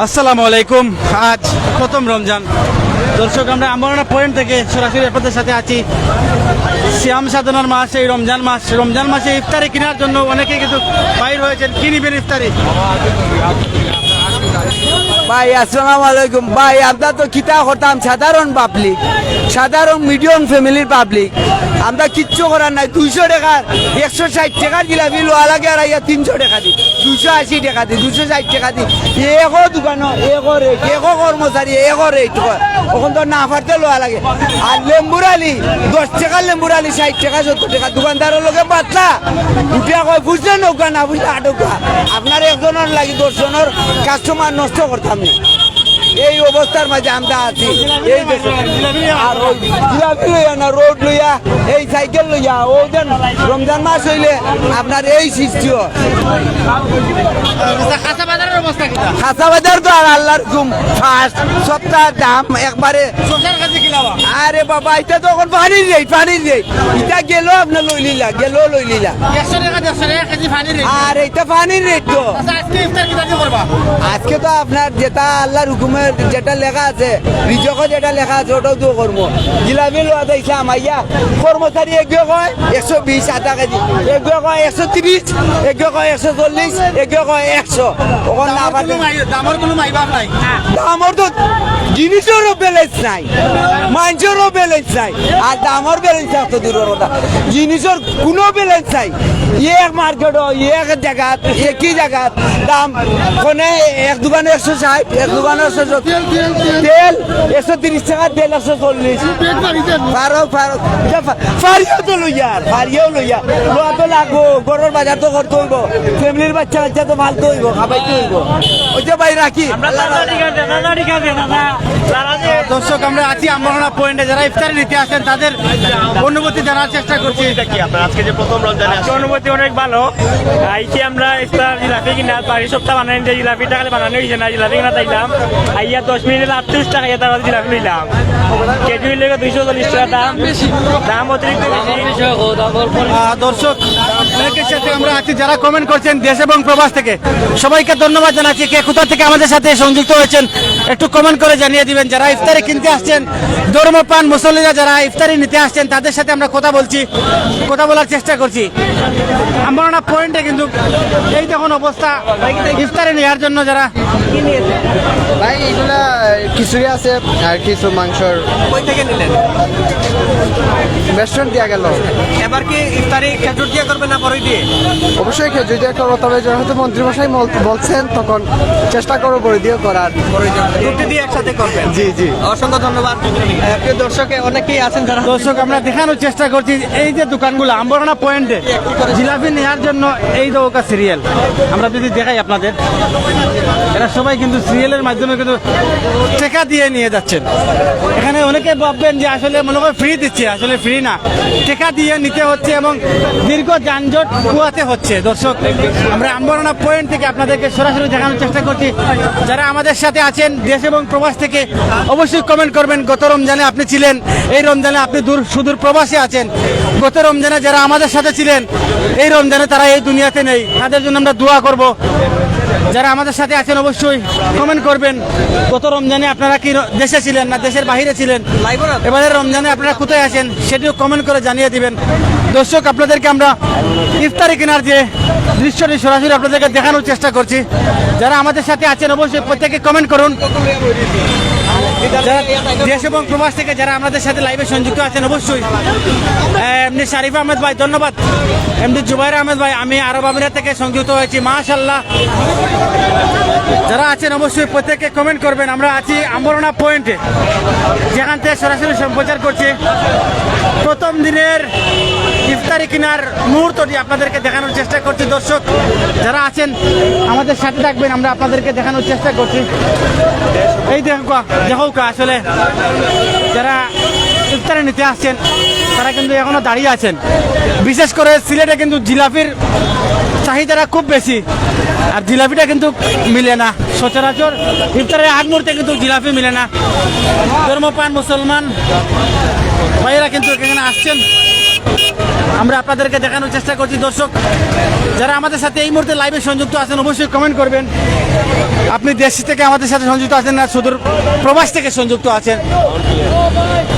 আসসালামু আলাইকুম। আজ প্রথম রমজান। দর্শক, আমরা আমবাড়া পয়েন্ট থেকে সরাসরি আপনাদের সাথে আছি। শ্যাম সাধনার মাস, এই রমজান মাস। রমজান মাসে ইফতারি কেনার জন্য অনেকে কিন্তু বাইর হয়েছেন। কি নিবেন ইফতারি? ভাই আসসালামু আলাইকুম। ভাই আমরা তো কিতা করতাম, সাধারণ পাবলিক, সাধারণ মিডিয়াম ফ্যামিলির পাবলিক। আমরা কিচ্ছু করার নাই। 200 টাকার 160 টাকার জিলাপি লোয়া লাগে, আর ইয়া 300 টাকা দি, 280 টাকা দি, 260 টাকা দি। একো দোকান, একো রেট, একো কর্মচারী, একো রেট। ওখান তো না ফাটতে লোয়া লাগে। আর লেম্বুরালি 10 টাকার লেম্বুরালি 60 টাকা 70 টাকা। দোকানদারের লোকে পাতলা উঠিয়া কয় বুঝলে নৌকা, না বুঝলে আটকা। আপনার একজনের লাগি 10 জনের কাস্টমার নষ্ট করতাম না। এই অবস্থার মাঝে আমরা আছি। এই দেশে আর ওই জিলাপি লইয়া না, রোড লইয়া, এই সাইকেল লইয়া, ও যেন রমজান মাস হইলে আপনার এই সৃষ্টি হয়। খাসা বাজার তো আর আল্লাহর হুকুম ফার্স্ট সপ্তাহ দাম একবারে। আরে বাবা, এটা তো এখন পানির রেট, পানির রেট। এটা গেল আপনার লই লিলা, গেল লই লিলা। আর এটা পানির রেট তো। আজকে তো আপনার যেটা আল্লাহর হুকুমের যেটা লেখা আছে, রিজকে যেটা লেখা আছে ওটাও তো করবো। জিলাপি লোয়া দেখলাম আইয়া কর্মচারী এগিয়ে কয় 120 আধা কেজি, এগিয়ে কয় 130, এগিয়ে কয় 140, এগিয়ে কয় 100। ওখানে না পারলে দামর তো জিনিসেরও ব্যালেন্স নাই, মানুষেরও ব্যালেন্স নাই। আর দামর ব্যালেন্স এত দূরের কথা, জিনিসের কোনো ব্যালেন্স নাই। এক মার্কেট, এক জায়গা, একই জায়গা দাম। কোনে এক দোকানে 160, এক দোকানে 170, তেল 130 টাকা, তেল 140। ফারক ফারক ফারিও তো লইয়া, ফারিও লইয়া লোয়া তো লাগবো। গরুর বাজার তো করতে হইব, ফ্যামিলির বাচ্চা বাচ্চা তো ভালতে হইব, খাবাইতে হইব। ওই যে ভাই রাখি। দর্শক, আমরা আছি আমবাড়া পয়েন্টে। যারা ইফতারি নিতে আসেন তাদের অনুভূতি জানার চেষ্টা করছি। আজকে যে প্রথম রমজানে অনুভূতি অনেক ভালো। আইছি আমরা ইফতার জিলাপি কিনা, বাড়ির সপ্তাহ বানাই যে জিলাপিটা খালি বানানো হয়েছে না, জিলাপি কিনা তাইলাম। আইয়া 10 মিনিটে 38 টাকা ইয়া তারপর জিলাপি নিলাম। কেজি লেগে 240 টাকা দাম, দাম অতিরিক্ত বেশি। দর্শক, অনেকের সাথে আমরা আছি যারা কমেন্ট করছেন দেশ এবং প্রবাস থেকে। সবাইকে ধন্যবাদ জানাচ্ছি। কে কোথা থেকে আমাদের সাথে সংযুক্ত হয়েছেন একটু কমেন্ট করে জানিয়ে দিবেন। যারা ইফতারি কিনতে আসছেন, ধর্মপ্রাণ মুসল্লিরা যারা ইফতারি নিতে আসছেন, তাদের সাথে আমরা কথা বলার চেষ্টা করছি। আমবাড়া পয়েন্টে কিন্তু এই দেখুন অবস্থা ইফতারি নেওয়ার জন্য যারা ভাই এগুলা খিচুড়ি আছে আর কিছু মাংসর। কই থেকে নিলেন? রেস্টুরেন্ট দেওয়া গেল। এবার কি ইফতারি খেজুর দিয়ে করবেন না বড়ই দিয়ে? অবশ্যই খেজুর দিয়ে করবো, তবে যেহেতু মন্ত্রীমশাই বলছেন তখন চেষ্টা করবো বড়ি দিয়ে করার। দুটি দিয়ে একসাথে করবেন? জি জি, অসংখ্য ধন্যবাদ। দর্শকে অনেকেই আছেন যারা দর্শক, আমরা দেখানোর চেষ্টা করছি এই যে দোকানগুলো আমবাড়া পয়েন্টে জিলাপি নেওয়ার জন্য। এই দোকা সিরিয়াল আমরা যদি দেখাই আপনাদের, এরা সবাই কিন্তু সিরিয়ালের মাধ্যমে কিন্তু টাকা দিয়ে নিয়ে যাচ্ছেন। এখানে অনেকে ভাববেন যে আসলে মনে হয় ফ্রি দিচ্ছে, আসলে ফ্রি না, টাকা দিয়ে নিতে হচ্ছে এবং দীর্ঘ যানজট কুয়াতে হচ্ছে। দর্শক, আমরা আমবাড়া পয়েন্ট থেকে আপনাদেরকে সরাসরি দেখানোর চেষ্টা করছি। যারা আমাদের সাথে আছেন দেশ এবং প্রবাস থেকে, অবশ্যই কমেন্ট করবেন। গত রমজানে আপনি ছিলেন, এই রমজানে আপনি সুদূর প্রবাসে আছেন। গত রমজানে যারা আমাদের সাথে ছিলেন, এই রমজানে তারা এই দুনিয়াতে নেই, তাদের জন্য আমরা দোয়া করব। যারা আমাদের সাথে আছেন অবশ্যই কমেন্ট করবেন। গত রমজানে আপনারা কি দেশে ছিলেন না দেশের বাইরে ছিলেন, এবারে রমজানে আপনারা কোথায় আছেন সেটিও কমেন্ট করে জানিয়ে দিবেন। দর্শক, আপনাদেরকে আমরা ইফতারি কেনার যে দৃশ্যটি সরাসরি আপনাদেরকে দেখানোর চেষ্টা করছি। যারা আমাদের সাথে আছেন অবশ্যই প্রত্যেকে কমেন্ট করুন। যারা দেশ এবং প্রবাস থেকে যারা আমাদের সাথে লাইভে সংযুক্ত আছেন অবশ্যই। এমনি শারিফ আহমেদ ভাই ধন্যবাদ। এমনি জুবাইর আহমেদ ভাই, আমি আরব আমিরাত থেকে সংযুক্ত হয়েছি, মাশাআল্লাহ। যারা আছেন অবশ্যই প্রত্যেকে কমেন্ট করবেন। আমরা আছি আমবাড়া পয়েন্টে, যেখান থেকে সরাসরি সম্প্রচার করছি প্রথম দিনের ইফতারি কেনার মুহূর্তটি আপনাদেরকে দেখানোর চেষ্টা করছি। দর্শক, যারা আছেন আমাদের সাথে থাকবেন, আমরা আপনাদেরকে দেখানোর চেষ্টা করছি। এই দেখো আসলে যারা ইফতারি নিতে আসছেন তারা কিন্তু এখনো দাঁড়িয়ে আছেন। বিশেষ করে সিলেটে কিন্তু জিলাপির চাহিদাটা খুব বেশি, আর জিলাপিটা কিন্তু মিলে না সচরাচর। ইফতারের আগ মুহূর্তে কিন্তু জিলাপি মিলে না। ধর্মপ্রাণ মুসলমান ভাইয়েরা কিন্তু এখানে আসছেন। আমরা আপনাদেরকে দেখানোর চেষ্টা করছি। দর্শক যারা আমাদের সাথে এই মুহূর্তে লাইভে সংযুক্ত আছেন অবশ্যই কমেন্ট করবেন আপনি দেশ থেকে আমাদের সাথে সংযুক্ত আছেন না সুদূর প্রবাস থেকে সংযুক্ত আছেন।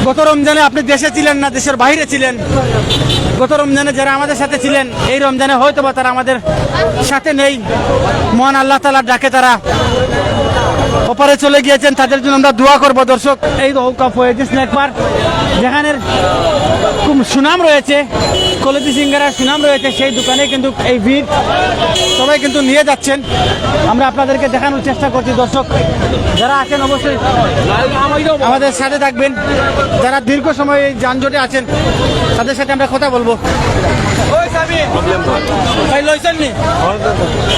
গত রমজানে আপনি দেশে ছিলেন না দেশের বাইরে ছিলেন, গত রমজানে যারা আমাদের সাথে ছিলেন এই রমজানে হয়তো বা তারা আমাদের সাথে নেই, মহান আল্লাহ তাআলার ডাকে তারা ওপারে চলে গিয়েছেন, তাদের জন্য আমরা দোয়া করব। দর্শক এই ফয়েজি স্ন্যাক বার যেখানে খুব সুনাম রয়েছে, কলেজি সিঙ্গারার সুনাম রয়েছে, সেই দোকানে কিন্তু এই ভিড় সবাই কিন্তু নিয়ে যাচ্ছেন। আমরা আপনাদেরকে দেখানোর চেষ্টা করছি। দর্শক যারা আছেন অবশ্যই আমাদের সাথে থাকবেন, যারা দীর্ঘ সময় এই যানজটে আছেন তাদের সাথে আমরা কথা বলবো। ভাই লইছেন নি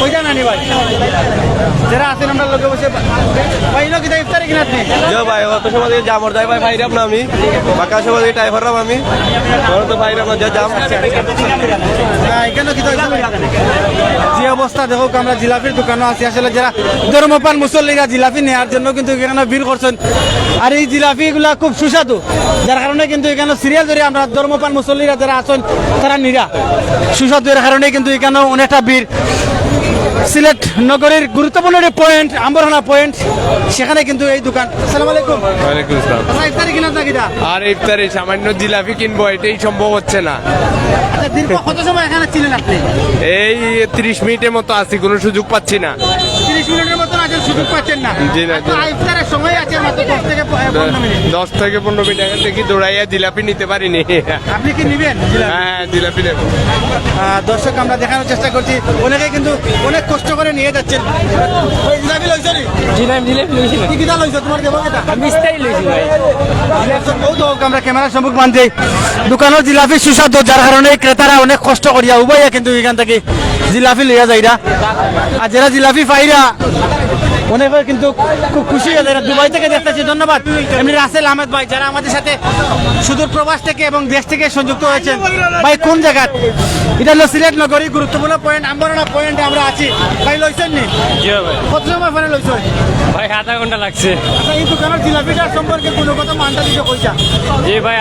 ওইটা নানি ভাই যারা আছেন আমরা লোকে বসে ভাই লোক ইফতারি কিনা আপনি जो भाई वो तो समझ जामर जाए भाई भाई अपना আমি বাকা সময় টাইফার রাম আমি ওর তো ভাই রাম যা জাম এখানে কি যে অবস্থা দেখো আমরা জিলাপির দোকানও আছি। আসলে যারা ধর্মপান মুসল্লিরা জিলাপি নেওয়ার জন্য কিন্তু এখানে ভিড় করছেন, আর এই জিলাপিগুলা খুব সুস্বাদু, যার কারণে কিন্তু এখানে সিরিয়াল ধরে আমরা ধর্মপান মুসল্লিরা যারা আছেন তারা নিরা সুস্বাদুর কারণে কিন্তু এখানেও অনেকটা ভিড়। সিলেট নগরীর গুরুত্বপূর্ণ একটি পয়েন্ট আম্বরহানা পয়েন্ট, সেখানে কিন্তু এই দোকান। আসসালামু আলাইকুম। ওয়ালাইকুম আসসালাম। আচ্ছা, ইফতারি কিনা থাকিটা আর ইফতারে সামান্য জিলাপি কিনবো এটাই সম্ভব হচ্ছে না। আচ্ছা, দীর্ঘ কত সময় এখানে ছিলেন আপনি? এই 30 মিনিটের মতো আছি, কোনো সুযোগ পাচ্ছি না। 30 মিনিটের মতো আছেন, সুযোগ পাচ্ছেন না? জি না, আচ্ছা, ইফতারের সময় আছে মাত্র 10 থেকে 15 মিনিট। 10 থেকে 15 মিনিট আগে থেকে দৌড়াইয়া জিলাপি নিতে পারিনি। আপনি কি নিবেন জিলাপি? হ্যাঁ জিলাপি নেবো। দর্শক আমরা দেখানোর চেষ্টা করছি, অনেকে কিন্তু অনেক কষ্ট করে নিয়ে যাচ্ছেন। ওই জিলাপি লইছো নি? জিলাপি লইছি কি কিটা লইছো তোমার দেবো কেটা? মিষ্টাই লইছি ভাই। আমরা ক্যামেরার সম্মুখ মানছি দোকানের জিলাপি সুস্বাদু, যার কারণে ক্রেতারা অনেক কষ্ট করিয়া উভয়ে কিন্তু এখান থেকে জিলাপি লইয়া যাইরা, আর যারা জিলাপি পাইরা অনেকে কিন্তু খুব খুশি হয়ে যায়। দুবাই থেকে দেখতেছি, ধন্যবাদ এমনি রাসেল আহমেদ ভাই যারা আমাদের সাথে সুদূর প্রবাস থেকে এবং দেশ থেকে সংযুক্ত হয়েছেন। ভাই কোন জায়গা? এটা হলো সিলেট নগরী গুরুত্বপূর্ণ পয়েন্ট আম্বরনা পয়েন্টে আমরা আছি। ভাই লইছেন নি? কত সময় পরে লইছেন? ভাই আধা ঘন্টা লাগছে। আচ্ছা, এই দোকানের জিলাপিটার সম্পর্কে কোনো কথা মানটা দিতে কইছা? জি ভাই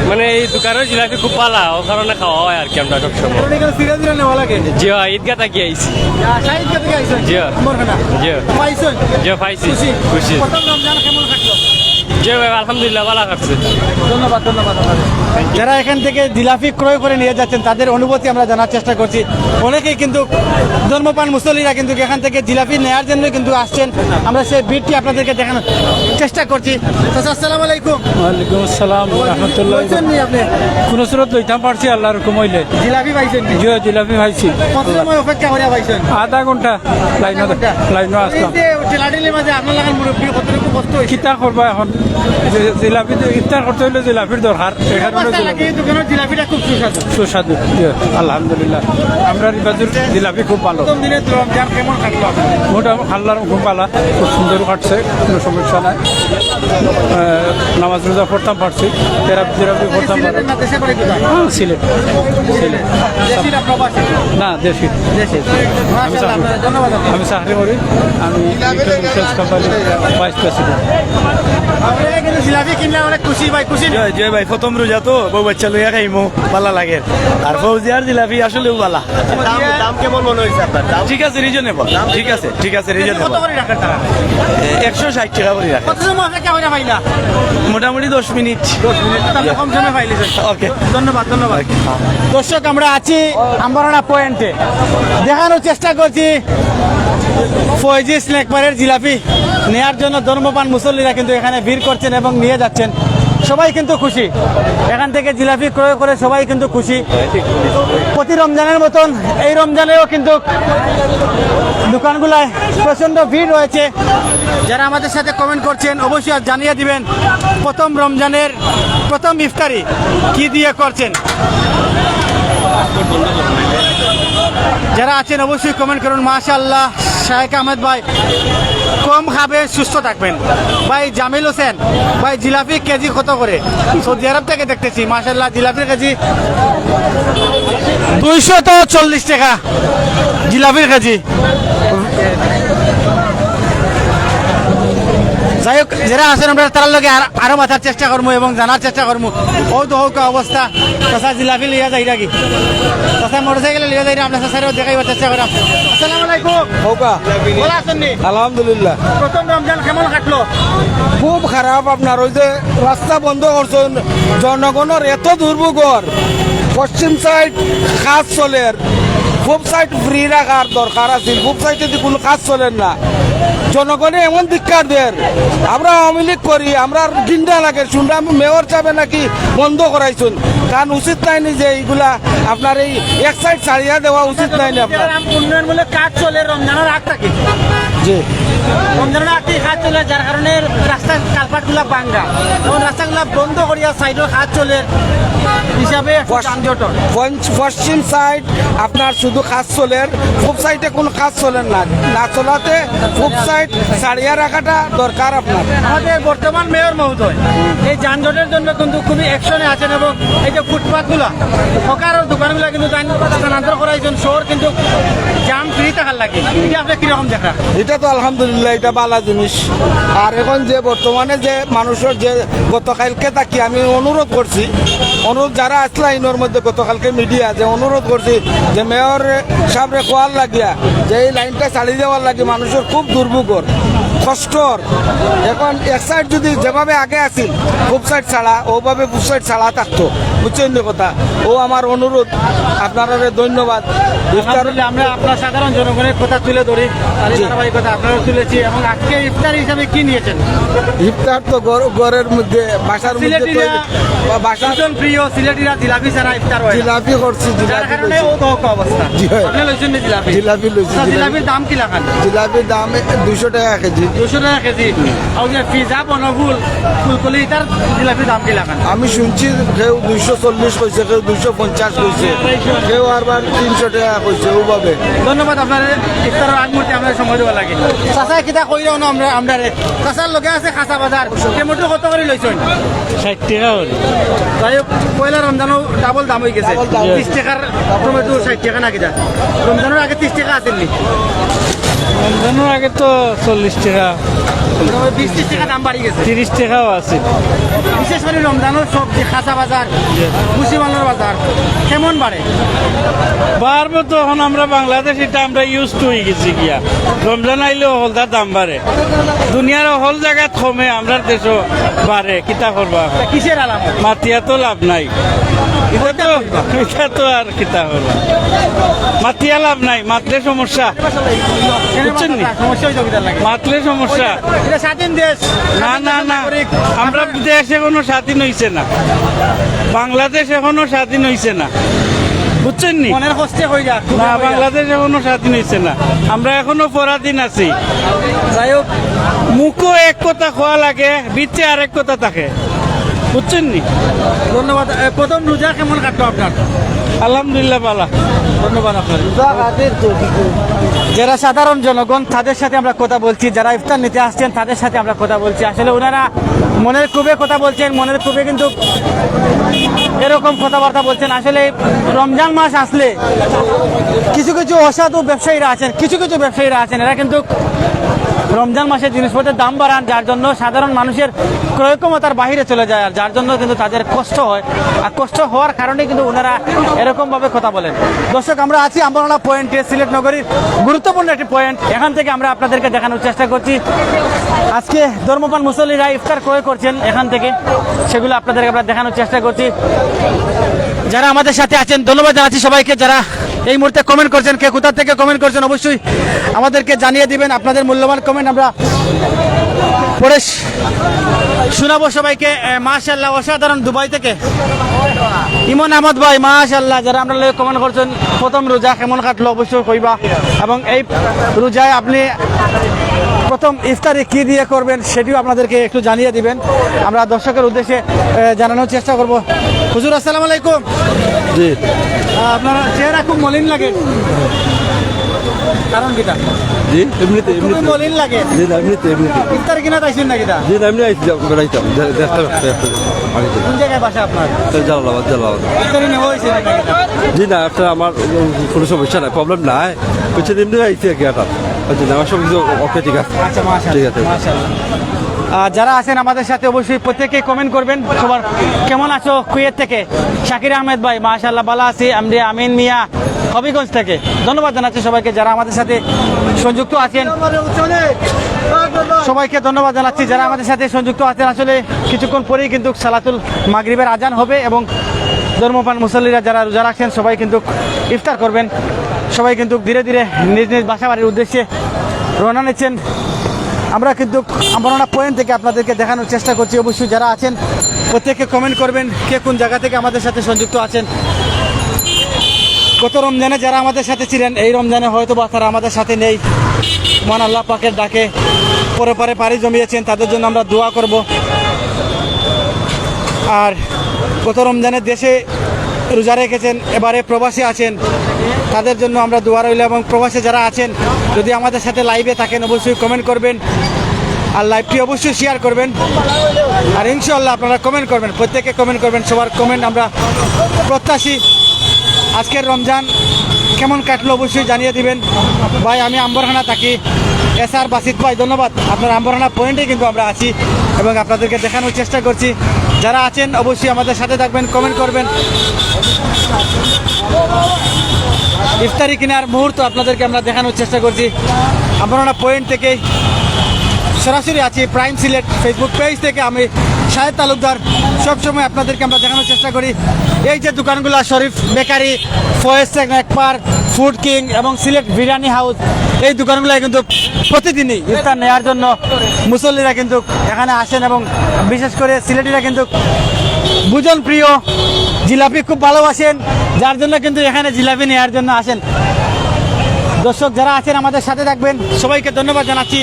মানে এই দোকানের জিলাপি খুব পালা, ও কারণে খাওয়া হয় আর কি আমরা সবসময়। কারণ এখানে সিরিয়াল দিলে নেওয়া লাগে। জি ঈদগা তাকি আইছি। শাহিদ থেকে আইছেন? জি। আম্বরখানা? জি। পাইছেন? জি পাইছি। খুশি? খুশি। প্রথম রমজান কেমন কাটলো? জি ভাই আলহামদুলিল্লাহ ভালো কাটছে। ধন্যবাদ ধন্যবাদ। যারা এখান থেকে জিলাপি ক্রয় করে নিয়ে যাচ্ছেন তাদের অনুভূতি আমরা জানার চেষ্টা করছি। অনেকেই কিন্তু ধর্মপান মুসল্লিরা কিন্তু এখান থেকে জিলাপি নেওয়ার জন্য কিন্তু আসছেন। আমরা সেই ভিড়টি আপনাদেরকে দেখানোর চেষ্টা করছি। আচ্ছা, আসসালামু আলাইকুম। ওয়ালাইকুম আসসালাম রহমতুল্লাহ। বলছেন নি আপনি কোনো সুরত লইতাম পারছি আল্লাহর হুকুম হইলে। জিলাপি পাইছেন নি? জিও জিলাপি খাইছি কত সময় অপেক্ষা করে পাইছেন? আধা ঘন্টা লাইনও এই আসলাম। যে ঠেলাঠেলির মাঝে আপনার লাগান মুরব্বী কতটুকু কষ্ট হয়েছে? কিতা করবা এখন? জিলাপি ইফতার করতে হইলে জিলাপির দরকার। এখানে অবস্থা লাগে এই দোকানের জিলাপিটা খুব সুস্বাদু। সুস্বাদু আলহামদুলিল্লাহ। আমরা রিবাজুর জিলাপি খুব ভালো। প্রথম দিনে রমজান কেমন কাটলো আপনার? মোটামুটি আল্লাহর হুকুম পালা খুব সুন্দর কাটছে, কোনো সমস্যা নাই। নামাজ রোজা পড়তাম পারছি, তেরাপি পড়তাম সিলেটের না দেশে বাড়ি কোথায়? সিলেট সিলেট। দেশি না প্রবাসী? না দেশি। দেশি। মাশাআল্লাহ, আপনাকে ধন্যবাদ। আমি চাকরি করি, আমি ইন্স্যুরেন্স কোম্পানির ভাইস প্রেসিডেন্ট। আপনারা কিন্তু জিলাপি কিনলে অনেক খুশি ভাই, খুশি না? জয় ভাই প্রথম রোজা তো বউ বাচ্চা লইয়া খাইমো ভালো লাগে। আর ফৌজিয়ার জিলাপি আসলেও ভালা। দাম কেমন মনে হইছে আপনার? দাম ঠিক আছে রিজনেবল, ঠিক আছে কত রিজনেবল। করে রাখেন তারা? 160 টাকা করে রাখে, কত সময় অপেক্ষা করে পাইলা? মোটামুটি 10 মিনিট। 10 মিনিট। আপনি কম সময় পাইলেন। ওকে ধন্যবাদ ধন্যবাদ। দর্শক আমরা আছি আম্বরনা পয়েন্টে, দেখানোর চেষ্টা করছি ফয়েজি স্ন্যাক বারের জিলাপি নেয়ার জন্য ধর্মপান মুসল্লিরা কিন্তু এখানে ভিড় করছেন এবং নিয়ে যাচ্ছেন। সবাই কিন্তু খুশি, এখান থেকে জিলাপি ক্রয় করে সবাই কিন্তু খুশি। প্রতি রমজানের মতন এই রমজানেও কিন্তু দোকানগুলায় প্রচণ্ড ভিড় রয়েছে। যারা আমাদের সাথে কমেন্ট করছেন অবশ্যই আজ জানিয়ে দিবেন প্রথম রমজানের প্রথম ইফতারি কি দিয়ে করছেন। যারা আছেন অবশ্যই কমেন্ট করুন। মাশাআল্লাহ, শাহেক আহমেদ ভাই কম খাবেন সুস্থ থাকবেন। ভাই জামিল হোসেন ভাই জিলাপি কেজি কত করে? সৌদি আরব থেকে দেখতেছি। মাশাআল্লাহ, জিলাপির কেজি 240 টাকা জিলাপির কেজি। যাই হোক যারা আছেন আমরা তার লগে আরো মাথার চেষ্টা করবো এবং জানার চেষ্টা করবো ও তো হোক অবস্থা চাচা জিলাপি লিয়া যাই নাকি চাচা মোটরসাইকেলে লিয়া যাই না আপনার চাচারও দেখাইবার চেষ্টা করাম। আসসালামু আলাইকুম। হোকা ভালো আছেন নি? আলহামদুলিল্লাহ প্রথম রমজান কেমন কাটলো? খুব খারাপ আপনার ওই যে রাস্তা বন্ধ করছেন জনগণের এত দুর্ভোগর পশ্চিম সাইড কাজ চলের পূব সাইড ফ্রি রাখার দরকার আছে পূব সাইডে যদি কোনো কাজ চলেন না জনগণে এমন ধিক্কার দেন আমরা আওয়ামী লীগ করি আমরা গিন্ডা লাগে শুনলাম মেয়র যাবে নাকি বন্ধ করাইছুন কারণ উচিত নাইনি যে এইগুলা আপনার এই এক সাইড ছাড়িয়া দেওয়া উচিত নাইনি আপনার উন্নয়নমূলক কাজ চলে রমজানের আগ থেকে জি রমজানের আগ থেকে কাজ চলে যার কারণে রাস্তার কালপাটগুলা ভাঙ্গা এবং রাস্তাগুলা বন্ধ করিয়া সাইডের কাজ চলে হিসাবে যানজটর পশ্চিম সাইড আপনার শুধু কাজ চলের পূব সাইডে কোনো কাজ চলেন না না চলাতে পূব সাইড ছাড়িয়া রাখাটা দরকার আপনার আমাদের বর্তমান মেয়র মহোদয় এই যানজটের জন্য কিন্তু খুবই অ্যাকশনে আছেন এবং এই যে ফুটপাথগুলা হকার দোকানগুলো কিন্তু স্থানান্তর করাইছেন শহর কিন্তু জাম ফ্রি থাকার লাগে এটা আপনি কিরকম দেখা? এটা তো আলহামদুলিল্লাহ এটা ভালো জিনিস আর এখন যে বর্তমানে যে মানুষের যে গতকালকে তাকি আমি অনুরোধ করছি অনুরোধ যারা আসলে আইনের মধ্যে গতকালকে মিডিয়া যে অনুরোধ করছি যে মেয়র সাহেবরে কোয়ার লাগিয়া যে এই লাইনটা চালিয়ে দেওয়ার লাগে মানুষের খুব দুর্ভোগর কষ্টর এখন এক সাইড যদি যেভাবে আগে আসিল পূব সাইড ছাড়া ওভাবে পূব সাইড ছাড়া থাকতো বুঝছেন না কথা ও আমার অনুরোধ আপনারা ধন্যবাদ ইফতার আলহামদুলিল্লাহ, আমরা আপনার সাধারণ জনগণের কথা তুলে ধরি আর এই ধারাবাহিকতা আপনারাও তুলেছি এবং আজকে ইফতার হিসাবে কি নিয়েছেন? ইফতার তো ঘরের মধ্যে বাসার মধ্যে সিলেটিরা বাসা ভীষণ প্রিয় সিলেটিরা জিলাপি ছাড়া ইফতার হয় না। জিলাপি করছি যার জিলাপি কারণে লইছি। ও তো হোক অবস্থা জি হয়। আপনি লইছেন না জিলাপি? জিলাপি লইছি, আচ্ছা, জিলাপি। জিলাপির দাম কি লাগান? জিলাপির দাম 200 টাকা কেজি 200 টাকা কেজি আর যে পিজা বনফুল ফুলকলি এটার জিলাপির দাম কি লাগান? আমি শুনছি কেউ 240 কইছে কেউ 250 কইছে কেউ আবার 300 টাকা কইছে ওভাবে ধন্যবাদ আপনার ইফতারের আগ মুহূর্তে আপনার সময় দেওয়া লাগে চাচা কিতা কই না আমরা আমরা চাচার লগে আছে খাসা বাজার টমেটো কত করে লইছেন? 60 টাকা করে যাই হোক পয়লা রমজানও ডাবল দাম হয়ে গেছে 30 টাকার টমেটো 60 টাকা না কিনা রমজানের আগে 30 টাকা আসেননি রমজানের আগে তো 40 টাকা 20-30 টাকা দাম বাড়ি গেছে 30 টাকাও আছে বিশেষ করে রমজানের সবজি খাসা বাজার মুসিমানের বাজার কেমন বাড়ে? বাড়বো তো এখন আমরা বাংলাদেশ এটা আমরা ইউজ টু হয়ে গেছি গিয়া রমজান আইলেও হলদার দাম বাড়ে দুনিয়ার হল জায়গাত কমে আমরা দেশও বাড়ে কিতা করবা কিসের আলামত? মাতিয়া তো লাভ নাই এটা তো আর কিতা করবা মাতিয়া লাভ নাই মাতলে সমস্যা বুঝছেন নি? সমস্যা হইতে কিতা লাগে মাতলে সমস্যা এটা স্বাধীন দেশ না না না আমরা দেশ এখনো স্বাধীন হইছে না বাংলাদেশ এখনো স্বাধীন হইছে না বুঝছেন নি মনের কষ্টে হয়ে যাক না বাংলাদেশ এখনো স্বাধীন হইছে না আমরা এখনো পরাধীন আছি যাই হোক মুখও এক কথা খোয়া লাগে বিচ্ছে আরেক কথা থাকে বুঝছেন নি ধন্যবাদ প্রথম রোজা কেমন কাটলো আপনার? আলহামদুলিল্লাহ বালা ধন্যবাদ আপনার যারা সাধারণ জনগণ তাদের সাথে আমরা কথা বলছি যারা ইফতার নিতে আসছেন তাদের সাথে আমরা কথা বলছি আসলে ওনারা মনের খুবই কথা বলছেন মনের খুবই কিন্তু এরকম কথাবার্তা বলছেন আসলে রমজান মাস আসলে কিছু কিছু অসাধু ব্যবসায়ীরা আছেন কিছু কিছু ব্যবসায়ীরা আছেন এরা কিন্তু রমজান মাসে জিনিসপত্রের দাম বাড়ান যার জন্য সাধারণ মানুষের ক্রয় ক্ষমতার বাইরে চলে যায় আর যার জন্য কিন্তু তাদের কষ্ট হয় আর কষ্ট হওয়ার কারণে কিন্তু ওনারা এরকমভাবে কথা বলেন। দর্শক আমরা আছি আম্বারনা পয়েন্টে সিলেট নগরীর গুরুত্বপূর্ণ একটি পয়েন্ট এখান থেকে আমরা আপনাদেরকে দেখানোর চেষ্টা করছি আজকে ধর্মপান মুসল্লিরা ইফতার ক্রয় করছেন এখান থেকে সেগুলো আপনাদেরকে আমরা দেখানোর চেষ্টা করছি। যারা আমাদের সাথে আছেন ধন্যবাদ জানাচ্ছি সবাইকে যারা এই মুহূর্তে কমেন্ট করছেন কে কোথা থেকে কমেন্ট করছেন অবশ্যই আমাদেরকে জানিয়ে দিবেন আপনাদের মূল্যবান কমেন্ট আমরা পরে শোনাবো সবাইকে। মাশাআল্লাহ অসাধারণ দুবাই থেকে ইমন আহমদ ভাই মাশাআল্লাহ যারা আমরা কমেন্ট করছেন প্রথম রোজা কেমন কাটলো অবশ্যই কইবা এবং এই রোজায় আপনি প্রথম ইফতারি কি দিয়ে করবেন সেটিও আপনাদেরকে একটু জানিয়ে দিবেন আমরা দর্শকের উদ্দেশ্যে জানানোর চেষ্টা করব। হুজুর আসসালামু আলাইকুম। জি আপনার চেহারা খুব মলিন লাগে কারণ কিটা? জি এমনিতে খুবই মলিন লাগে জি না এমনিতে ইফতার কিনা তাইছেন না কিটা? জি না এমনি বেড়াইতাম কোন জায়গায় বাসা আপনার? জালালাবাদ ইফতারি নেওয়া হয়েছে না কিটা? জি না আপনার আমার কোনো সমস্যা নাই প্রবলেম নাই হচ্ছে এমনি আইছি আর কি এটা আমার সব কিছু ওকে ঠিক আছে আচ্ছা মাশাআল্লাহ ঠিক আছে মাশাআল্লাহ যারা আছেন আমাদের সাথে অবশ্যই প্রত্যেকে কমেন্ট করবেন। সবার কেমন আছো কুয়েত থেকে? শাকির আহমেদ ভাই মাশাআল্লাহ ভালো আছি। আমরা আমিন মিয়া হবিগঞ্জ থেকে। ধন্যবাদ জানাচ্ছি সবাইকে যারা আমাদের সাথে সংযুক্ত আছেন, সবাইকে ধন্যবাদ জানাচ্ছি যারা আমাদের সাথে সংযুক্ত আছেন। আসলে কিছুক্ষণ পরেই কিন্তু সালাতুল মাগরিবের আজান হবে এবং ধর্মপ্রাণ মুসল্লিরা যারা রোজা রাখছেন সবাই কিন্তু ইফতার করবেন। সবাই কিন্তু ধীরে ধীরে নিজ নিজ বাসা বাড়ির উদ্দেশ্যে রওনা নিচ্ছেন। আমরা কিন্তু আমবাড়ানা পয়েন্ট থেকে আপনাদেরকে দেখানোর চেষ্টা করছি। অবশ্যই যারা আছেন প্রত্যেকে কমেন্ট করবেন কে কোন জায়গা থেকে আমাদের সাথে সংযুক্ত আছেন। গত রমজানে যারা আমাদের সাথে ছিলেন এই রমজানে হয়তো বা তারা আমাদের সাথে নেই, মহান আল্লাহ পাকের ডাকে পরে পরে পাড়ি জমিয়েছেন, তাদের জন্য আমরা দোয়া করব। আর গত রমজানে দেশে রোজা রেখেছেন, এবারে প্রবাসী আছেন, তাদের জন্য আমরা দোয়া রইল। এবং প্রবাসী যারা আছেন যদি আমাদের সাথে লাইভে থাকেন অবশ্যই কমেন্ট করবেন আর লাইভটি অবশ্যই শেয়ার করবেন। আর ইনশাআল্লাহ আপনারা কমেন্ট করবেন, প্রত্যেকে কমেন্ট করবেন, সবার কমেন্ট আমরা প্রত্যাশী। আজকের রমজান কেমন কাটলো অবশ্যই জানিয়ে দিবেন। ভাই আমি আম্বরখানা থাকি, SR বাসিত ভাই ধন্যবাদ। আপনার আম্বরখানা পয়েন্টে কিন্তু আমরা আছি এবং আপনাদেরকে দেখানোর চেষ্টা করছি। যারা আছেন অবশ্যই আমাদের সাথে থাকবেন, কমেন্ট করবেন। ইফতারি কেনার মুহূর্ত আপনাদেরকে আমরা দেখানোর চেষ্টা করছি আম্বরখানা পয়েন্ট থেকে। সরাসরি আছি প্রাইম সিলেট ফেসবুক পেজ থেকে। আমি শাহেদ তালুকদার, সবসময় আপনাদেরকে আমরা দেখানোর চেষ্টা করি এই যে দোকানগুলো শরীফ বেকারি, ফয়েজ স্ন্যাক বার, ফুড কিং এবং সিলেট বিরিয়ানি হাউস, এই দোকানগুলো কিন্তু প্রতিদিনই ইফতার নেওয়ার জন্য মুসল্লিরা কিন্তু এখানে আসেন এবং বিশেষ করে সিলেটিরা কিন্তু ভোজন প্রিয়, জিলাপি খুব ভালোবাসেন, যার জন্য কিন্তু এখানে জিলাপি নেওয়ার জন্য আসেন। দর্শক যারা আছেন আমাদের সাথে থাকবেন, সবাইকে ধন্যবাদ জানাচ্ছি।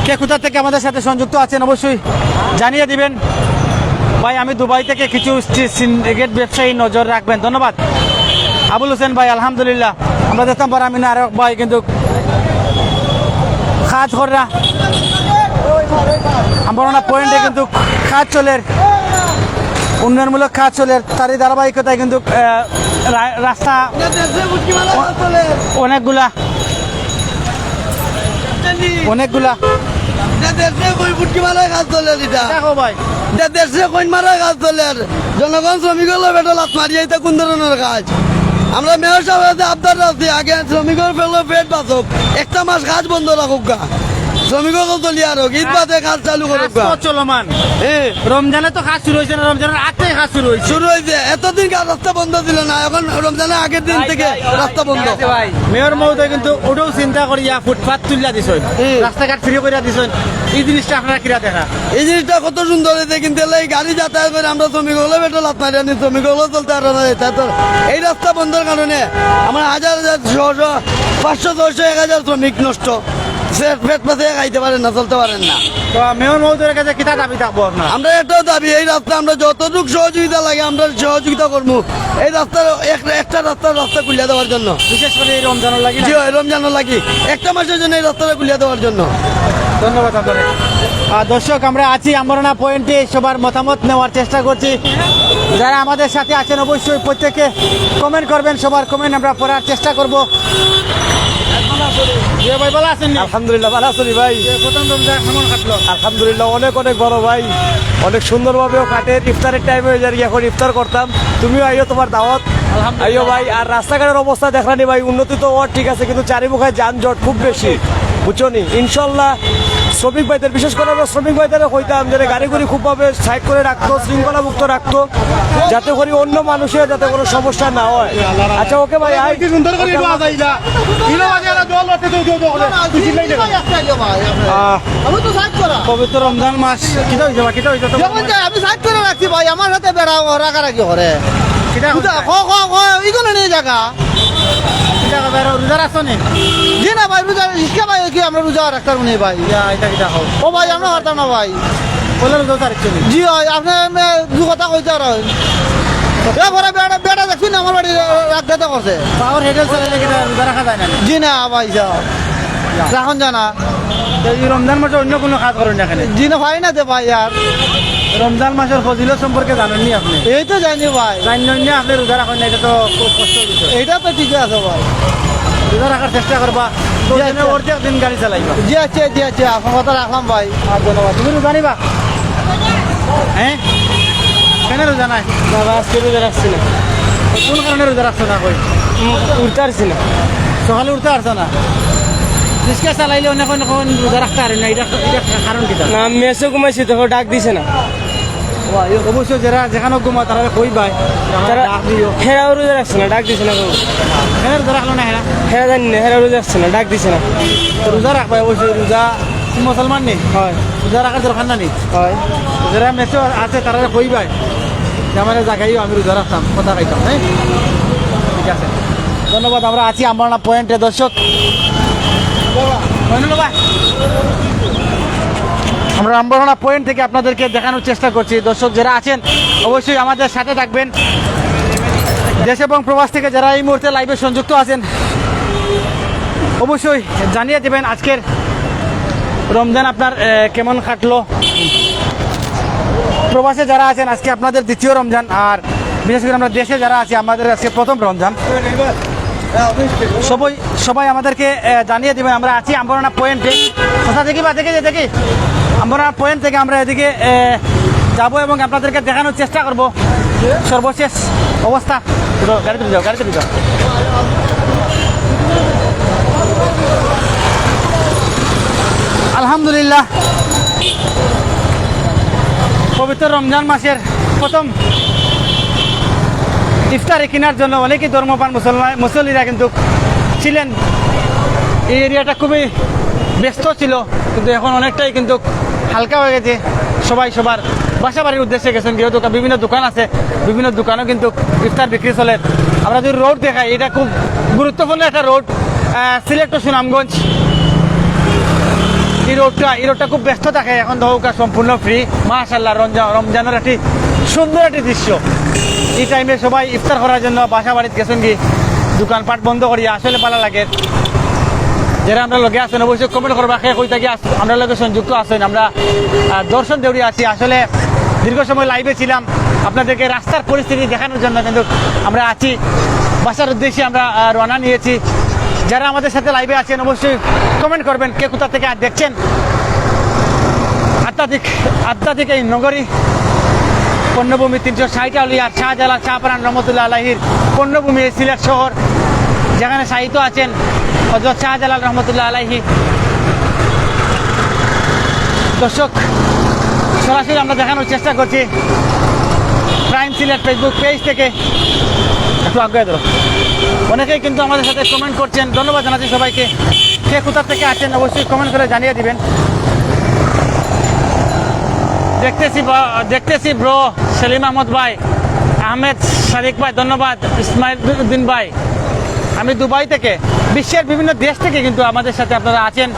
কে কোথা থেকে আমাদের সাথে সংযুক্ত আছেন অবশ্যই জানিয়ে দিবেন। ভাই আমি দুবাই থেকে, কিছু সিন্ডিকেট ব্যবসায়ী নজর রাখবেন। ধন্যবাদ আবুল হোসেন ভাই। আলহামদুলিল্লাহ আমরা দেখতাম পার আমি আর ভাই কিন্তু কাজ করা আমবাড়ানা পয়েন্টে কিন্তু কাজ চলে, উন্নয়নমূলক কাজ চলে, তারই ধারাবাহিকতায় কিন্তু রাস্তা অনেকগুলা দেখো ভাই জনগণ শ্রমিক বেটা লাত মারি এটা কোন ধরনের কাজ? আমরা মেয়র সাহেব আবদার রাখছি আগে শ্রমিকের ফেলো পেট বাঁচক, একটা মাস কাজ বন্ধ রাখুক গা, শ্রমিকও চলিয়ে আর ঈদ বাদে কাজ চালু করুক গা। চলমান রমজানে তো কাজ শুরু হয়েছে না, রমজানের আগ থেকে কাজ শুরু হয়েছে। শুরু হয়েছে, এতদিন কাজ রাস্তা বন্ধ ছিল না, এখন রমজানের আগের দিন থেকে রাস্তা বন্ধ। মেয়র মহোদয় কিন্তু ওটাও চিন্তা করিয়া ফুটপাথ তুলিয়া দিছ, রাস্তাঘাট ফ্রি করিয়া দিছ। এই জিনিসটা আপনারা কিরা দেখা? এই জিনিসটা কত সুন্দর হয়েছে, কিন্তু এই গাড়ি যাতায়াত করে আমরা শ্রমিক হলে বেটা লাত মারি আনি, শ্রমিক হলেও চলতে পারে না। এই রাস্তা বন্ধের কারণে আমার হাজার হাজার 500 600 1000 শ্রমিক নষ্ট, সে পেট পাতে খাইতে পারেন না, চলতে পারেন না। তো মেয়র মহোদয়ের কাছে কিতা দাবি থাকবো আপনার? আমরা এটাও দাবি এই রাস্তা আমরা যতটুকু সহযোগিতা লাগে আমরা সহযোগিতা করবো, এই রাস্তার একটা রাস্তা খুলিয়া দেওয়ার জন্য, বিশেষ করে এই রমজানের লাগি। জি রমজানের লাগি একটা মাসের জন্য এই রাস্তাটা খুলিয়া দেওয়ার জন্য। ধন্যবাদ আপনাদের। দর্শক আমরা আছি আমবাড়ানা পয়েন্টে, সবার মতামত নেওয়ার চেষ্টা করছি। যারা আমাদের সাথে আছেন অবশ্যই প্রত্যেকে কমেন্ট করবেন, সবার কমেন্ট আমরা পড়ার চেষ্টা করব। ভাই ভালো আছেন? আলহামদুলিল্লাহ ভালো আছি ভাই। প্রথম রমজান কেমন কাটলো? আলহামদুলিল্লাহ অনেক অনেক বড় ভাই, অনেক সুন্দরভাবেও কাটে। ইফতারের টাইম হয়ে যায়, এখন ইফতার করতাম, তুমিও আইও, তোমার দাওয়াত আইও ভাই। আর রাস্তাঘাটের অবস্থা দেখানি ভাই, উন্নতি তো ওর ঠিক আছে, কিন্তু চারিমুখে যানজট খুব বেশি, বুঝছো নি। ইনশাল্লাহ শ্রমিক ভাইদের, বিশেষ করে আমরা শ্রমিক ভাইদের কইতাম যে গাড়িগুড়ি খুবভাবে সাইড করে রাখতো, শৃঙ্খলা মুক্ত রাখতো, যাতে করে অন্য মানুষের যাতে কোনো সমস্যা না হয়। আচ্ছা ওকে ভাই, পবিত্র রমজান মাস কিটা হইছে বা কিটা হইছে? আমি সাইড করে রাখছি ভাই, আমার হাতে বেড়া রাখারাখি করে ইগুলো নিয়ে জায়গা রোজা রাখছো নি? জি না ভাই, রোজা ইসকে ভাই কি আমরা রোজা রাখতাম নি ভাই। এটা কিটা হোক ও ভাই আমরা হারতাম না ভাই। বলে রোজা রাখছো নি? জি ভাই আপনি দু কথা কইতে আর বেটা বেটা দেখছি না আমার বাড়ি রাখতে করছে। পাওয়ার হেডেল চালাইলে কিটা রোজা রাখা যায় না? জি না ভাই রাখন জানা এই রমজান মাসে অন্য কোনো কাজ করেন না এখানে? জি না ভাই না দে ভাই আর রমজান মাসের ফজিলত সম্পর্কে জানেননি আপনি? এই তো জানি ভাই, জানেন না আপনি রোজা রাখেন না, এটা তো খুব কষ্ট বিষয়। এইটা তো ঠিকই আছে ভাই। রোজা রাখার চেষ্টা করবা, অর্ধেক দিন গাড়ি চালাইবা। জি আছে আপনার কথা রাখলাম ভাই। আর ধন্যবাদ। তুমি রোজা নিবা? হ্যাঁ, কেন রোজা নাই? বাবা আজকে রোজা রাখছি না, কোন কারণে রোজা রাখছো না? কই উঠতে পারছি না। সকালে উঠতে পারছো না? রিক্সা চালাইলে অনেক অনেক রোজা রাখতে পারে না, এটা কারণ কি? না মেসে ঘুমাইছি তো ডাক দিছে না, অবশ্যই যারা যেখানে ঘুমা তারা কই পায় তারা ডাক দিও। হেরাও রোজা রাখছে না, ডাক দিছে না। কেন রোজা রাখলো না? হেরা হেরা জানি না, হেরা রোজা রাখছে না, ডাক দিছে না। তো রোজা রাখবা অবশ্যই। রোজা তুমি মুসলমান নেই, হয় রোজা রাখার দরকার না নেই। হয় যারা মেসে আছে তারা কই পায় যে আমার জায়গায় আমি রোজা রাখতাম, কথা খাইতাম। হ্যাঁ, ঠিক আছে, ধন্যবাদ। আমরা আছি আমরা পয়েন্টে। দর্শক, আমরা আম্বরনা পয়েন্ট থেকে আপনাদেরকে দেখানোর চেষ্টা করছি। দর্শক যারা আছেন অবশ্যই আমাদের সাথে থাকবেন। দেশ এবং প্রবাস থেকে যারা এই মুহূর্তে লাইভে সংযুক্ত আছেন অবশ্যই জানিয়ে দেবেন আজকের রমজান আপনার কেমন কাটলো। প্রবাসে যারা আছেন আজকে আপনাদের দ্বিতীয় রমজান, আর বিশেষ করে আমরা দেশে যারা আছি আমাদের আজকে প্রথম রমজান। সবাই আমাদেরকে জানিয়ে দেবেন। আমরা আছি আম্বরনা পয়েন্টে। কোথা দেখি বা দেখি আম্বরনা পয়েন্ট থেকে আমরা এদিকে যাবো এবং আপনাদেরকে দেখানোর চেষ্টা করব সর্বশেষ অবস্থা। গাড়িতে যাও, গাড়িতে যাও। আলহামদুলিল্লাহ, পবিত্র রমজান মাসের প্রথম ইফতারি কেনার জন্য অনেকেই ধর্মপান মুসল্লিরা কিন্তু ছিলেন। এই এরিয়াটা খুবই ব্যস্ত ছিল, কিন্তু এখন অনেকটাই কিন্তু হালকা হয়ে গেছে। সবাই সবার বাসা বাড়ির উদ্দেশ্যে গেছেন। যেহেতু বিভিন্ন দোকান আছে, বিভিন্ন দোকানেও কিন্তু ইফতার বিক্রি চলে। আমরা যদি রোড দেখাই, এটা খুব গুরুত্বপূর্ণ একটা রোড, সিলেট টু সুনামগঞ্জ। এই রোডটা খুব ব্যস্ত থাকে। এখন দৌকা সম্পূর্ণ ফ্রি। মাশাআল্লাহ, রমজানের একটি সুন্দর একটি দৃশ্য। এই টাইমে সবাই ইফতার করার জন্য বাসা বাড়িতে গেছেন কি দোকানপাট বন্ধ করিয়া। আসলে ভালো লাগে। যারা আমরা লগে আছেন অবশ্যই কমেন্ট করবা কে কই থাকি আমরা লগে সংযুক্ত আছেন। আমরা দর্শন দেউড়ি আছি। আসলে দীর্ঘ সময় লাইভে ছিলাম আপনাদেরকে রাস্তার পরিস্থিতি দেখানোর জন্য, কিন্তু আমরা আছি বাসার উদ্দেশ্যে আমরা রওনা নিয়েছি। যারা আমাদের সাথে লাইভে আছেন অবশ্যই কমেন্ট করবেন কে কোথা থেকে দেখছেন। আধ্যাত্মিক এই নগরী পণ্যভূমি 360 আউলিয়ার শাহজালাল শাহপরান রহমতুল্লাহ আলাইহির পণ্যভূমি এই সিলেট শহর, যেখানে সাহিত্য আছেন হযরত শাহজালাল রহমতুল্লাহ আলাইহি। দর্শক, সরাসরি আমরা দেখানোর চেষ্টা করছি প্রাইম সিলেট ফেসবুক পেজ থেকে। একটু আগে ধরো। অনেকেই কিন্তু আমাদের সাথে কমেন্ট করছেন, ধন্যবাদ জানাচ্ছি সবাইকে। কে কোথা থেকে আছেন অবশ্যই কমেন্ট করে জানিয়ে দিবেন। দেখতেছি ব্রো সেলিম আহমদ ভাই, আহমেদ সাদিক ভাই, ধন্যবাদ। ইসমাইল উদ্দিন ভাই, আমি দুবাই থেকে। বিশ্বের বিভিন্ন দেশ থেকে কিন্তু আমাদের সাথে আপনারা আছেন।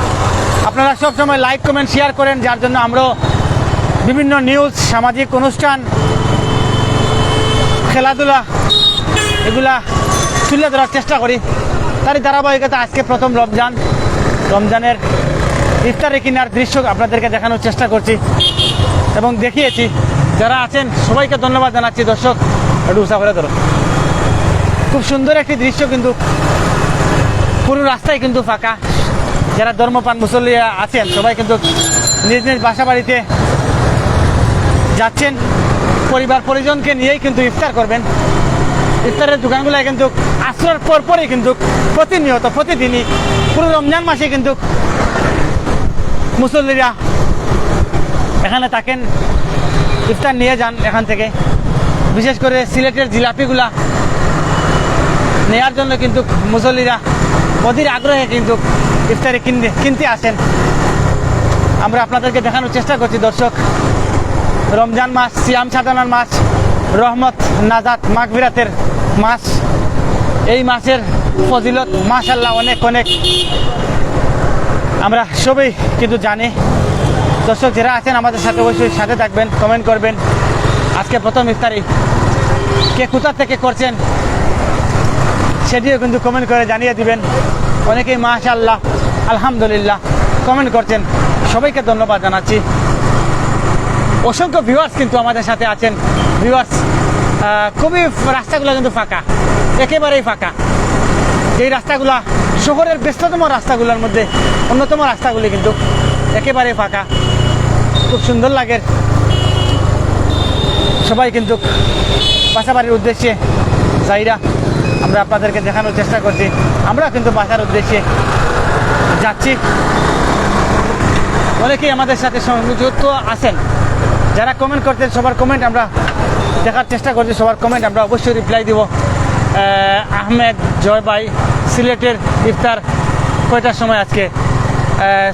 আপনারা সবসময় লাইক কমেন্ট শেয়ার করেন, যার জন্য আমরা বিভিন্ন নিউজ, সামাজিক অনুষ্ঠান, খেলাধুলা এগুলা তুলে ধরার চেষ্টা করি। তারই ধারাবাহিকতা আজকে প্রথম রমজানের ইফতারি কিনার দৃশ্য আপনাদেরকে দেখানোর চেষ্টা করছি এবং দেখিয়েছি। যারা আছেন সবাইকে ধন্যবাদ জানাচ্ছি। দর্শক, একটু উৎসাহ করে ধরো। খুব সুন্দর একটি দৃশ্য, কিন্তু পুরো রাস্তায় কিন্তু ফাঁকা। যারা ধর্মপান মুসল্লি আছেন সবাই কিন্তু নিজ নিজ বাসা বাড়িতে যাচ্ছেন। পরিবার পরিজনকে নিয়েই কিন্তু ইফতার করবেন। ইফতারের দোকানগুলো কিন্তু আসরার পরপরই কিন্তু প্রতিনিয়ত প্রতিদিনই পুরো রমজান মাসে কিন্তু মুসল্লিরা এখানে থাকেন, ইফতার নিয়ে যান এখান থেকে। বিশেষ করে সিলেটের জিলাপিগুলা নেয়ার জন্য কিন্তু মুসল্লিরা অধীর আগ্রহে কিন্তু ইফতারি কিনতে আসেন। আমরা আপনাদেরকে দেখানোর চেষ্টা করছি। দর্শক, রমজান মাস সিয়াম সাধনার মাস, রহমত নাজাত মাগফিরাতের মাস। এই মাসের ফজিলত মাশাআল্লাহ অনেক অনেক আমরা সবাই কিন্তু জানি। দর্শক যারা আছেন আমাদের সাথে অবশ্যই সাথে থাকবেন, কমেন্ট করবেন। আজকে প্রথম ইফতারি কে কোথা থেকে করছেন সেটিও কিন্তু কমেন্ট করে জানিয়ে দিবেন। অনেকেই মাশাআল্লাহ আলহামদুলিল্লাহ কমেন্ট করছেন, সবাইকে ধন্যবাদ জানাচ্ছি। অসংখ্য ভিউয়ার্স কিন্তু আমাদের সাথে আছেন। ভিউয়ার্স, খুবই রাস্তাগুলো কিন্তু ফাঁকা, একেবারেই ফাঁকা। যেই রাস্তাগুলা শহরের ব্যস্ততম রাস্তাগুলোর মধ্যে অন্যতম রাস্তাগুলি কিন্তু একেবারে ফাঁকা, খুব সুন্দর লাগে। সবাই কিন্তু বাসাবাড়ির উদ্দেশ্যে যাইরা আমরা আপনাদেরকে দেখানোর চেষ্টা করছি, আমরা কিন্তু বাসার উদ্দেশ্যে যাচ্ছি। অনেকেই আমাদের সাথে সংযুক্ত আছেন, যারা কমেন্ট করতেন সবার কমেন্ট আমরা দেখার চেষ্টা করছি, সবার কমেন্ট আমরা অবশ্যই রিপ্লাই দিব। আহমেদ জয় ভাই, সিলেটের ইফতার কয়টার সময় আজকে?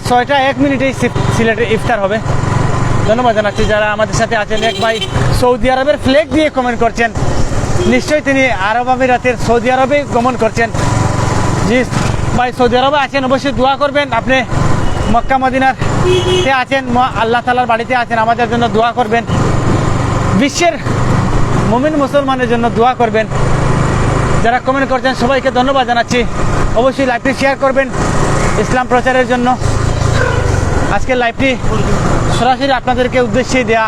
6:01 সিলেটের ইফতার হবে। ধন্যবাদ জানাচ্ছি যারা আমাদের সাথে আছেন। এক ভাই সৌদি আরবের ফ্ল্যাগ দিয়ে কমেন্ট করছেন, নিশ্চয়ই তিনি আরব আমিরাতের সৌদি আরবে গমন করছেন। জি ভাই, সৌদি আরবে আছেন, অবশ্যই দোয়া করবেন। আপনি মক্কা মদিনাতে আছেন, আল্লাহ তাআলার বাড়িতে আছেন, আমাদের জন্য দোয়া করবেন। বিশ্বের মুমিন মুসলমানের জন্য দোয়া করবেন। যারা কমেন্ট করছেন সবাইকে ধন্যবাদ জানাচ্ছি। অবশ্যই লাইভটি শেয়ার করবেন ইসলাম প্রচারের জন্য। আজকের লাইভটি সরাসরি আপনাদেরকে উদ্দেশ্যে দেয়া।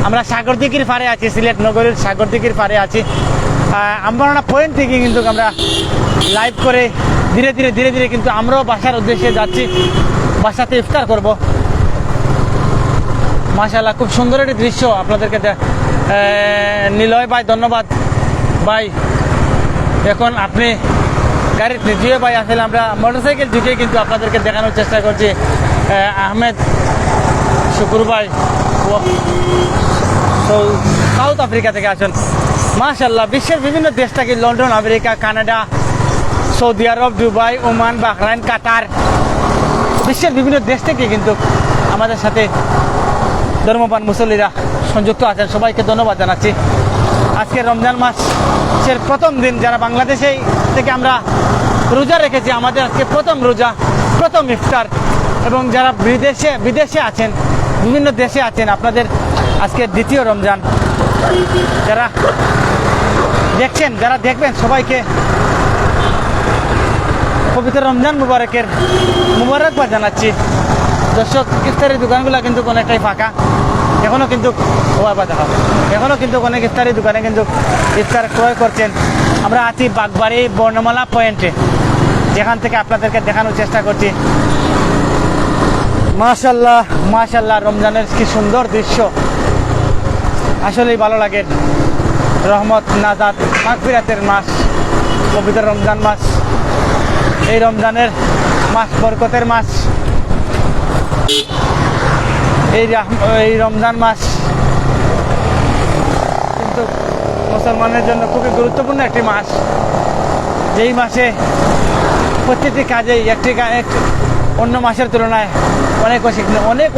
আমরা সাগরদিঘির পাড়ে আছি, সিলেট নগরীর সাগরদিঘির পাড়ে আছি। আম্বারানা পয়েন্ট থেকে কিন্তু আমরা লাইভ করে ধীরে ধীরে কিন্তু আমরাও বাসার উদ্দেশ্যে যাচ্ছি, বাসাতে ইফতার করব। মাশাআল্লাহ, খুব সুন্দর একটি দৃশ্য আপনাদেরকে নিলয় ভাই ধন্যবাদ ভাই। এখন আপনি গাড়ির জিও ভাই আসলে আমরা মোটরসাইকেল ঢুকে কিন্তু আপনাদেরকে দেখানোর চেষ্টা করছি। আহমেদ শুকুর ভাই সাউথ আফ্রিকা থেকে আসেন। মাশাআল্লাহ, বিশ্বের বিভিন্ন দেশ থেকে, লন্ডন, আমেরিকা, কানাডা, সৌদি আরব, দুবাই, ওমান, বাহরাইন, কাতার, বিশ্বের বিভিন্ন দেশ থেকে কিন্তু আমাদের সাথে ধর্মপান মুসল্লিরা সংযুক্ত আছেন। সবাইকে ধন্যবাদ জানাচ্ছি। আজকে রমজান মাসের প্রথম দিন, যারা বাংলাদেশে থেকে আমরা রোজা রেখেছি, আমাদের আজকে প্রথম রোজা, প্রথম ইফতার। এবং যারা বিদেশে আছেন, বিভিন্ন দেশে আছেন, আপনাদের আজকে দ্বিতীয় রমজান। যারা দেখছেন, যারা দেখবেন, সবাইকে পবিত্র রমজান মুবারকবাদ জানাচ্ছি। দর্শক, ইফতারের দোকানগুলো কিন্তু অনেকটাই ফাঁকা, এখনও কিন্তু অনেক ইফতারি দোকানে কিন্তু ইফতার ক্রয় করছেন। আমরা আছি বাগবাড়ি বর্ণমালা পয়েন্টে, যেখান থেকে আপনাদেরকে দেখানোর চেষ্টা করছি। মাশাআল্লাহ মাশাআল্লাহ, রমজানের কি সুন্দর দৃশ্য, আসলেই ভালো লাগে। রহমত, নাজাত, মাগফিরাতের মাস, পবিত্র রমজান মাস। এই রমজানের মাস বরকতের মাস। এই রমজান মাস কিন্তু মুসলমানের জন্য খুবই গুরুত্বপূর্ণ একটি মাস, যেই মাসে প্রত্যেকটি কাজেই অন্য মাসের তুলনায়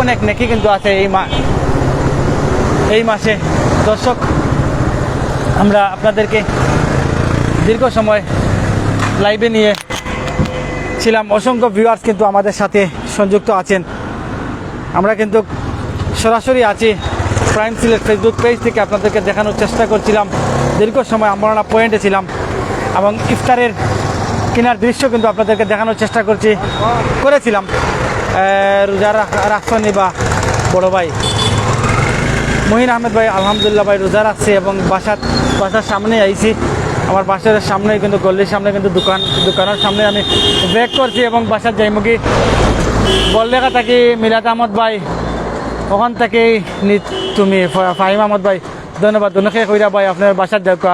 অনেক নেকি কিন্তু আছে এই মাসে। দর্শক, আমরা আপনাদেরকে দীর্ঘ সময় লাইভে নিয়ে ছিলাম। অসংখ্য ভিউয়ার্স কিন্তু আমাদের সাথে সংযুক্ত আছেন। আমরা কিন্তু সরাসরি আছি প্রাইম সিলেট ফেসবুক পেজ থেকে আপনাদেরকে দেখানোর চেষ্টা করছিলাম। দীর্ঘ সময় আমরা পয়েন্টে ছিলাম এবং ইফতারের কেনার দৃশ্য কিন্তু আপনাদেরকে দেখানোর চেষ্টা করেছিলাম। রোজা রাখছেন বা বড় ভাই মহিন আহমেদ ভাই, আলহামদুলিল্লাহ ভাই রোজা রাখছে এবং বাসার সামনে আইছি। আমার বাসার সামনে কিন্তু গল্লির সামনে কিন্তু দোকানের সামনে আমি ব্রেক করছি এবং বাসার যাইমুখী বললেখা থাকি মিলাদ আহমদ ভাই, ওখান থেকেই তুমি ফাহিম আহমদ ভাই, ধন্যবাদ। দুনকে কইরা ভাই আপনার বাসার দেখা,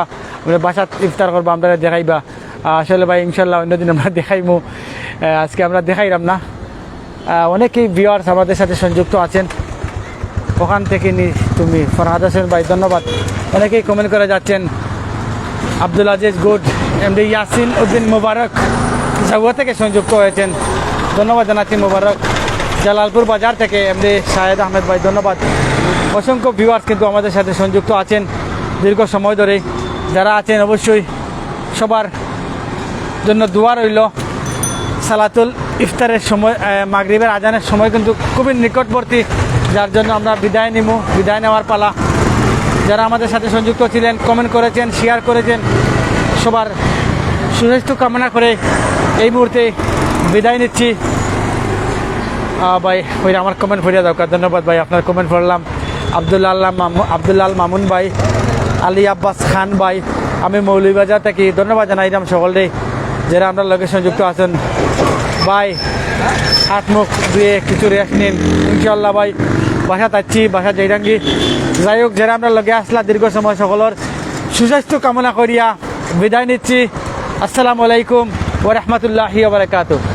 বাসার ইফতার করবো, আমরা দেখাইবা। আসলে ভাই ইনশাল্লাহ অন্যদিন আমরা দেখাইমু, আজকে আমরা দেখাইলাম না। অনেকেই ভিউয়ার্স আমাদের সাথে সংযুক্ত আছেন। ওখান থেকে তুমি ফরহাদ হোসেন ভাই, ধন্যবাদ। অনেকেই কমেন্ট করে যাচ্ছেন। আব্দুল আজিজ গুড, এমডি ইয়াসিন উদ্দিন মুবারক জাগুয়া থেকে সংযুক্ত হয়েছেন, ধন্যবাদ জানাচ্ছি মুবারক। জালালপুর বাজার থেকে এমডি শাহেদ আহমেদ ভাই, ধন্যবাদ। অসংখ্য ভিউয়ার্স কিন্তু আমাদের সাথে সংযুক্ত আছেন দীর্ঘ সময় ধরে। যারা আছেন অবশ্যই সবার জন্য দোয়া রইল। সালাতুল ইফতারের সময়, মাগরিবের আজানের সময় কিন্তু খুবই নিকটবর্তী, যার জন্য আমরা বিদায় নেওয়ার পালা। যারা আমাদের সাথে সংযুক্ত ছিলেন, কমেন্ট করেছেন, শেয়ার করেছেন, সবার সুস্বাস্থ্য কামনা করে এই মুহূর্তে বিদায় নিচ্ছি। ভাই ওই আমার কমেন্ট পড়িয়া দরকার, ধন্যবাদ ভাই, আপনার কমেন্ট পড়লাম। আব্দুল্লাহ মামুন ভাই, আলী আব্বাস খান ভাই, আমি মৌলভীবাজার থেকে ধন্যবাদ জানাইলাম সকলে। যারা আমরা লগে সংযুক্ত আছেন ভাই হাত মুখ দিয়ে কিছু রেস্ট নিন ইনশাল্লাহ ভাই বাসা তাচ্ছি বাসা যাইরাঙ্গি যাই হোক যারা আমরা লগে আসলা দীর্ঘ সময় সকলের সুস্বাস্থ্য কামনা করিয়া বিদায় নিচ্ছি আসসালামু আলাইকুম ওয়া রাহমাতুল্লাহি ওয়া বারাকাতুহু